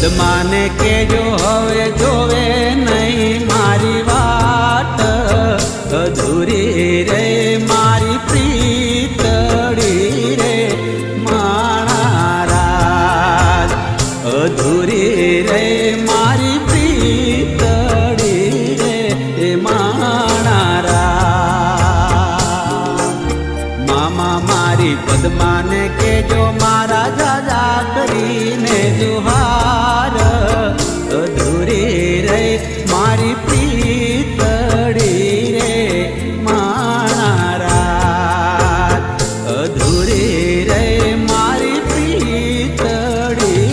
પદ્માને કેજો હવે જોવે નહીં મારી વાટ, અધૂરી રે મારી પ્રીતડી રે માણા રાજ, અધૂરી રે મારી પ્રીતડી રે માણા રાજ। મામા મારી પદ્માને કેજો મારા જાજા કરીને જુહાર,